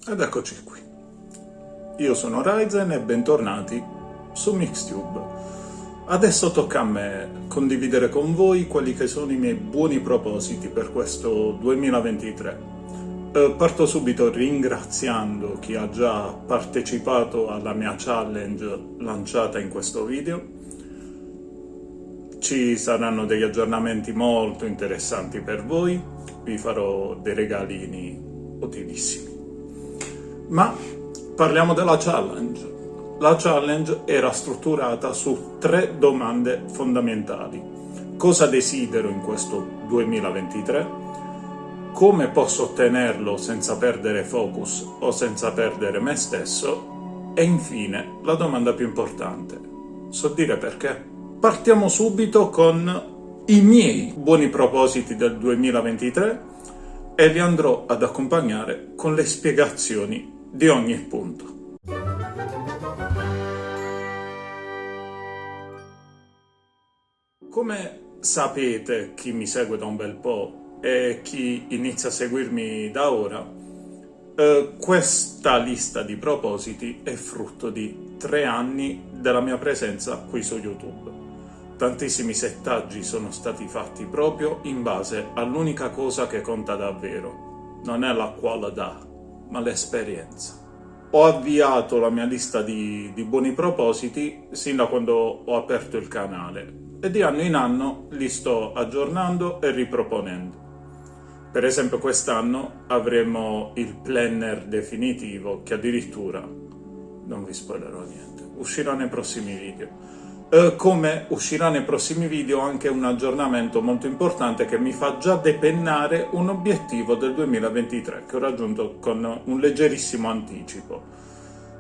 Ed eccoci qui. Io sono Ryzen e bentornati su Mixtube. Adesso tocca a me condividere con voi quelli che sono i miei buoni propositi per questo 2023. Parto subito ringraziando chi ha già partecipato alla mia challenge lanciata in questo video. Ci saranno degli aggiornamenti molto interessanti per voi, vi farò dei regalini utilissimi. Ma parliamo della challenge. La challenge era strutturata su 3 domande fondamentali. Cosa desidero in questo 2023? Come posso ottenerlo senza perdere focus o senza perdere me stesso? E infine, la domanda più importante. So dire perché? Partiamo subito con i miei buoni propositi del 2023 e li andrò ad accompagnare con le spiegazioni di ogni punto. Come sapete, chi mi segue da un bel po' e chi inizia a seguirmi da ora, questa lista di propositi è frutto di 3 anni della mia presenza qui su YouTube. Tantissimi settaggi sono stati fatti proprio in base all'unica cosa che conta davvero. Non è la qualità, ma l'esperienza. Ho avviato la mia lista di buoni propositi sin da quando ho aperto il canale e di anno in anno li sto aggiornando e riproponendo. Per esempio quest'anno avremo il planner definitivo che addirittura, non vi spoilerò niente, uscirà nei prossimi video. Come uscirà nei prossimi video anche un aggiornamento molto importante che mi fa già depennare un obiettivo del 2023 che ho raggiunto con un leggerissimo anticipo.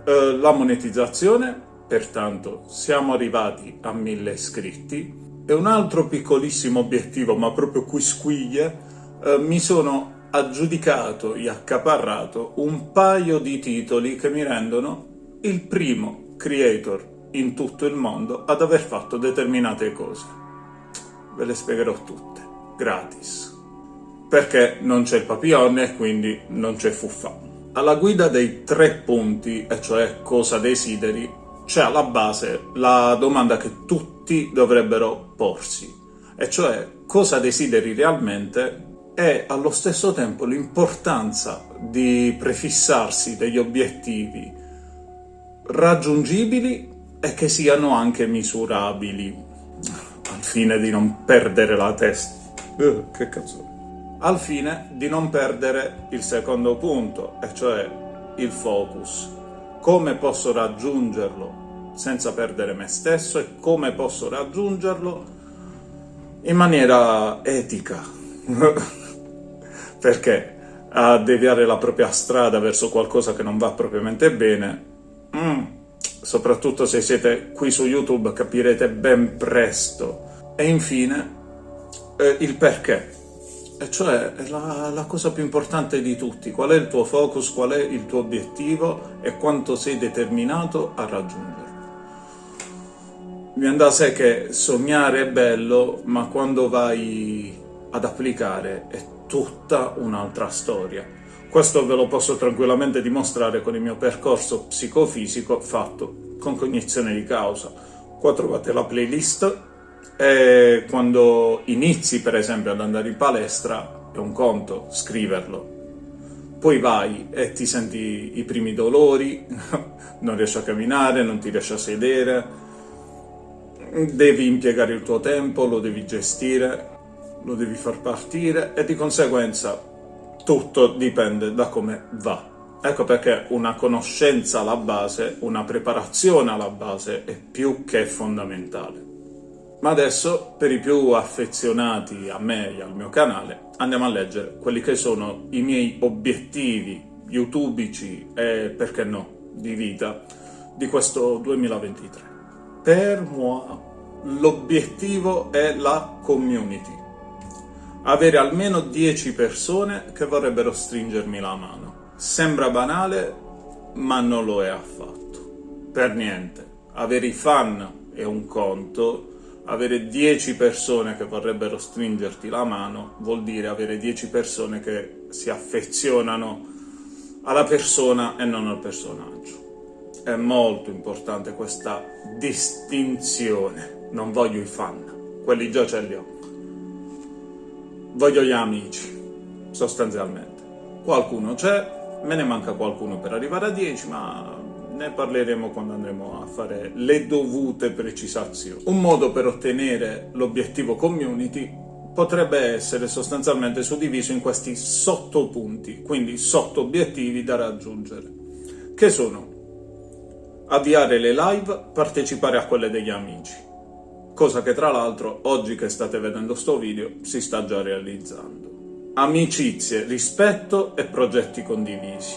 La monetizzazione, pertanto siamo arrivati a 1000 iscritti e un altro piccolissimo obiettivo, ma proprio quisquiglie, mi sono aggiudicato e accaparrato un paio di titoli che mi rendono il primo creator in tutto il mondo ad aver fatto determinate cose. Ve le spiegherò tutte, gratis. Perché non c'è il papillon e quindi non c'è fuffa. Alla guida dei 3 punti, e cioè cosa desideri, c'è alla base la domanda che tutti dovrebbero porsi, e cioè cosa desideri realmente e allo stesso tempo l'importanza di prefissarsi degli obiettivi raggiungibili e che siano anche misurabili, al fine di non perdere la testa. Che cazzo? Al fine di non perdere il secondo punto, e cioè il focus. Come posso raggiungerlo senza perdere me stesso e come posso raggiungerlo in maniera etica? Perché a deviare la propria strada verso qualcosa che non va propriamente bene, soprattutto se siete qui su YouTube, capirete ben presto. E infine il perché, e cioè la cosa più importante di tutti. Qual è il tuo focus, qual è il tuo obiettivo e quanto sei determinato a raggiungerlo. Viene da sé che sognare è bello, ma quando vai ad applicare è tutta un'altra storia. Questo ve lo posso tranquillamente dimostrare con il mio percorso psicofisico fatto con cognizione di causa. Qua trovate la playlist e quando inizi per esempio ad andare in palestra è un conto scriverlo. Poi vai e ti senti i primi dolori, non riesci a camminare, non ti riesci a sedere, devi impiegare il tuo tempo, lo devi gestire, lo devi far partire e di conseguenza tutto dipende da come va. Ecco perché una conoscenza alla base, una preparazione alla base è più che fondamentale. Ma adesso, per i più affezionati a me e al mio canale, andiamo a leggere quelli che sono i miei obiettivi youtubici e, perché no, di vita di questo 2023. Per moi, l'obiettivo è la community. Avere almeno 10 persone che vorrebbero stringermi la mano. Sembra banale, ma non lo è affatto. Per niente. Avere i fan è un conto, avere 10 persone che vorrebbero stringerti la mano vuol dire avere 10 persone che si affezionano alla persona e non al personaggio. È molto importante questa distinzione. Non voglio i fan, quelli già ce li ho. Voglio gli amici, sostanzialmente. Qualcuno c'è, me ne manca qualcuno per arrivare a 10, ma ne parleremo quando andremo a fare le dovute precisazioni. Un modo per ottenere l'obiettivo community potrebbe essere sostanzialmente suddiviso in questi sottopunti, quindi sotto-obiettivi da raggiungere, che sono avviare le live, partecipare a quelle degli amici, cosa che tra l'altro oggi che state vedendo sto video si sta già realizzando. Amicizie, rispetto e progetti condivisi.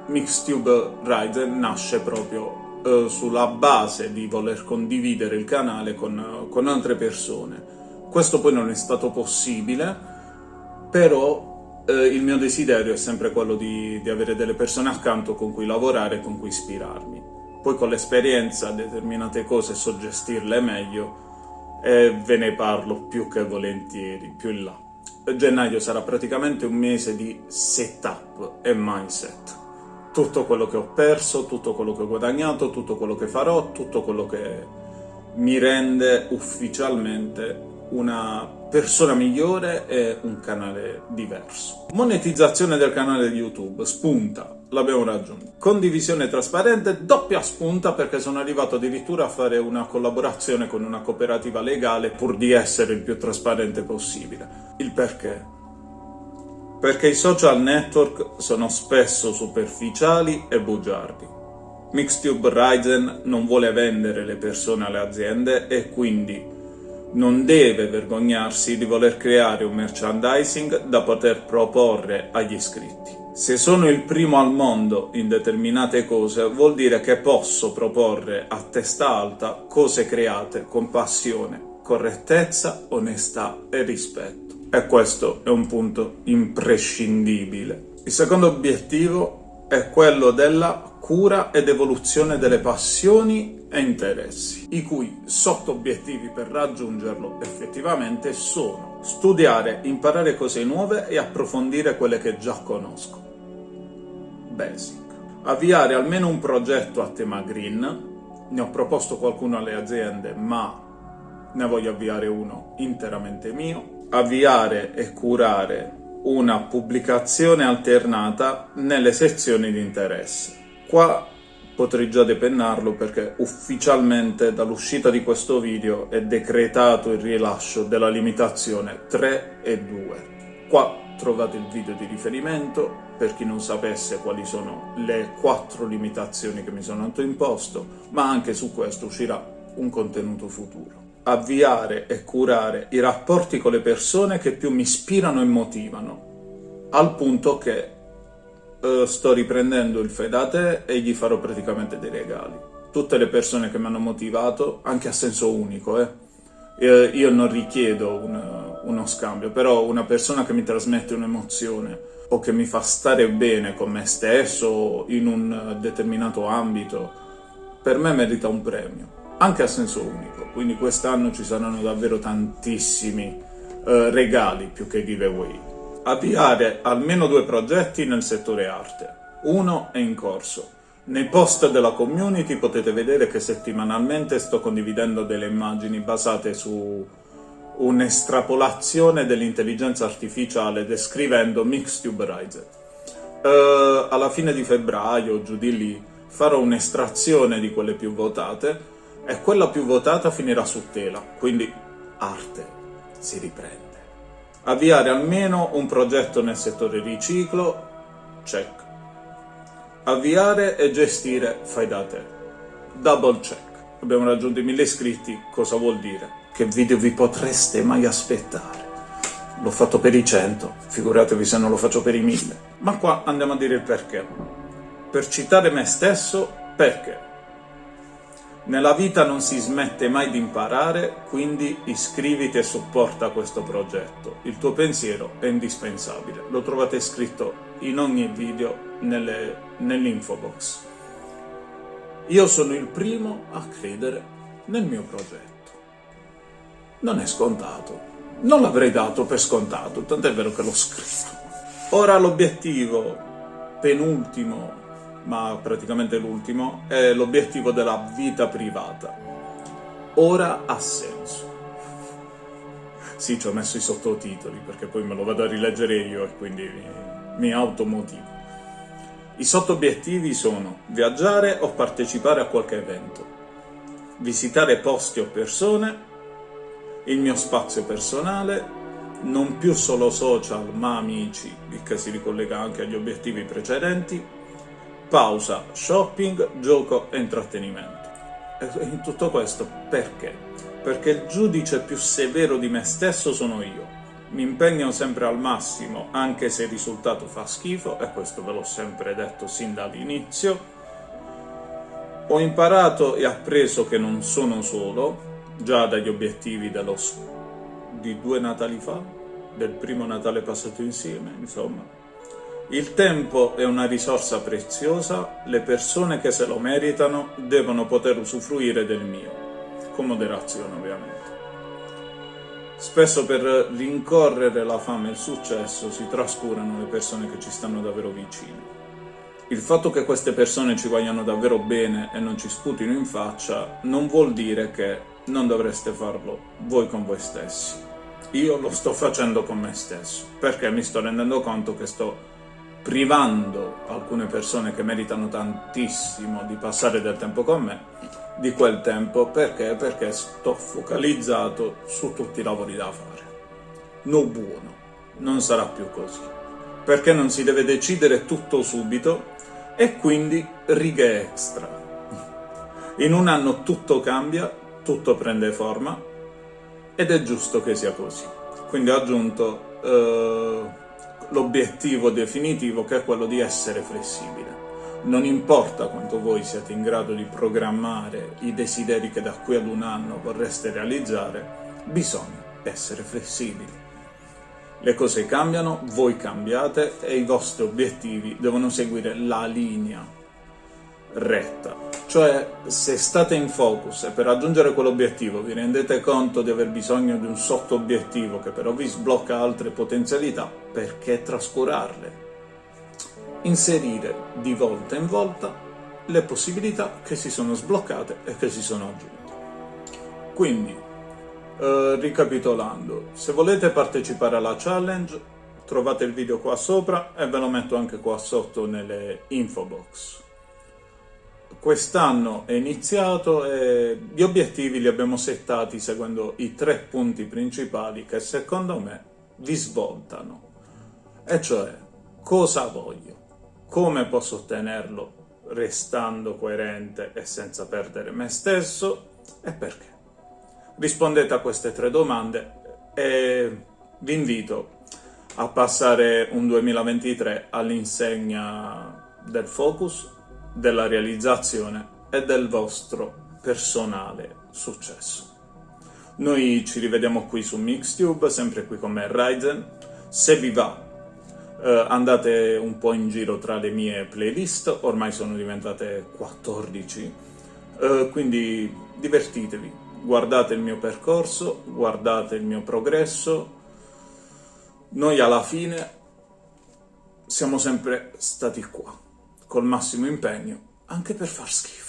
Mixtube Ryzen nasce proprio sulla base di voler condividere il canale con altre persone. Questo poi non è stato possibile, però il mio desiderio è sempre quello di avere delle persone accanto con cui lavorare e con cui ispirarmi. Poi con l'esperienza determinate cose so gestirle meglio e ve ne parlo più che volentieri, più in là. Gennaio sarà praticamente un mese di setup e mindset. Tutto quello che ho perso, tutto quello che ho guadagnato, tutto quello che farò, tutto quello che mi rende ufficialmente una persona migliore e un canale diverso. Monetizzazione del canale di YouTube, spunta, l'abbiamo raggiunto. Condivisione trasparente, doppia spunta perché sono arrivato addirittura a fare una collaborazione con una cooperativa legale pur di essere il più trasparente possibile. Il perché? Perché i social network sono spesso superficiali e bugiardi. Mixtube Ryzen non vuole vendere le persone alle aziende e quindi non deve vergognarsi di voler creare un merchandising da poter proporre agli iscritti. Se sono il primo al mondo in determinate cose, vuol dire che posso proporre a testa alta cose create con passione, correttezza, onestà e rispetto. E questo è un punto imprescindibile. Il secondo obiettivo è quello della cura ed evoluzione delle passioni e interessi, i cui sotto-obiettivi per raggiungerlo effettivamente sono studiare, imparare cose nuove e approfondire quelle che già conosco. Basic. Avviare almeno un progetto a tema green, ne ho proposto qualcuno alle aziende, ma ne voglio avviare uno interamente mio. Avviare e curare una pubblicazione alternata nelle sezioni di interesse. Qua potrei già depennarlo perché ufficialmente dall'uscita di questo video è decretato il rilascio della limitazione 3 e 2. Qua trovate il video di riferimento per chi non sapesse quali sono le 4 limitazioni che mi sono autoimposto, ma anche su questo uscirà un contenuto futuro. Avviare e curare i rapporti con le persone che più mi ispirano e motivano, al punto che sto riprendendo il fai da te e gli farò praticamente dei regali. Tutte le persone che mi hanno motivato, anche a senso unico, io non richiedo uno scambio, però una persona che mi trasmette un'emozione o che mi fa stare bene con me stesso in un determinato ambito, per me merita un premio, anche a senso unico. Quindi quest'anno ci saranno davvero tantissimi regali più che giveaway. Avviare almeno 2 progetti nel settore arte. Uno è in corso. Nei post della community potete vedere che settimanalmente sto condividendo delle immagini basate su un'estrapolazione dell'intelligenza artificiale descrivendo Mixtube Ryzen. Alla fine di febbraio, giù di lì, farò un'estrazione di quelle più votate e quella più votata finirà su tela, quindi arte si riprende. Avviare almeno un progetto nel settore riciclo, check. Avviare e gestire fai da te, double check. Abbiamo raggiunto i 1000 iscritti, cosa vuol dire? Che video vi potreste mai aspettare? L'ho fatto per i 100, figuratevi se non lo faccio per i 1000. Ma qua andiamo a dire il perché. Per citare me stesso, perché? Nella vita non si smette mai di imparare, quindi iscriviti e supporta questo progetto. Il tuo pensiero è indispensabile. Lo trovate scritto in ogni video nell'info box. Io sono il primo a credere nel mio progetto. Non è scontato. Non l'avrei dato per scontato, tant'è vero che l'ho scritto. Ora l'obiettivo penultimo, ma praticamente l'ultimo, è l'obiettivo della vita privata. Ora ha senso. Sì, ci ho messo i sottotitoli perché poi me lo vado a rileggere io e quindi mi automotivo. I sottobiettivi sono viaggiare o partecipare a qualche evento, visitare posti o persone, il mio spazio personale, non più solo social ma amici, il che si ricollega anche agli obiettivi precedenti, pausa, shopping, gioco e intrattenimento. E in tutto questo perché? Perché il giudice più severo di me stesso sono io. Mi impegno sempre al massimo, anche se il risultato fa schifo, e questo ve l'ho sempre detto sin dall'inizio. Ho imparato e appreso che non sono solo, già dagli obiettivi di 2 Natali fa, del primo Natale passato insieme, insomma. Il tempo è una risorsa preziosa, le persone che se lo meritano devono poter usufruire del mio, con moderazione ovviamente. Spesso per rincorrere la fama e il successo si trascurano le persone che ci stanno davvero vicino. Il fatto che queste persone ci vogliano davvero bene e non ci sputino in faccia non vuol dire che non dovreste farlo voi con voi stessi. Io lo sto facendo con me stesso, perché mi sto rendendo conto che sto privando alcune persone che meritano tantissimo di passare del tempo con me, di quel tempo, perché sto focalizzato su tutti i lavori da fare. No buono, non sarà più così, perché non si deve decidere tutto subito e quindi righe extra. In un anno tutto cambia, tutto prende forma ed è giusto che sia così. Quindi ho aggiunto l'obiettivo definitivo, che è quello di essere flessibile. Non importa quanto voi siate in grado di programmare i desideri che da qui ad un anno vorreste realizzare, bisogna essere flessibili. Le cose cambiano, voi cambiate e i vostri obiettivi devono seguire la linea retta. Cioè, se state in focus e per raggiungere quell'obiettivo vi rendete conto di aver bisogno di un sotto-obiettivo che però vi sblocca altre potenzialità, perché trascurarle? Inserire di volta in volta le possibilità che si sono sbloccate e che si sono aggiunte. Quindi, ricapitolando, se volete partecipare alla challenge trovate il video qua sopra e ve lo metto anche qua sotto nelle info box. Quest'anno è iniziato e gli obiettivi li abbiamo settati seguendo i 3 punti principali che secondo me vi svoltano, e cioè cosa voglio, come posso ottenerlo restando coerente e senza perdere me stesso e perché. Rispondete a queste 3 domande e vi invito a passare un 2023 all'insegna del focus, della realizzazione e del vostro personale successo. Noi ci rivediamo qui su Mixtube, sempre qui con me Ryzen. Se vi va, andate un po' in giro tra le mie playlist, ormai sono diventate 14, quindi divertitevi, guardate il mio percorso, guardate il mio progresso. Noi alla fine siamo sempre stati qua, col massimo impegno, anche per far schifo.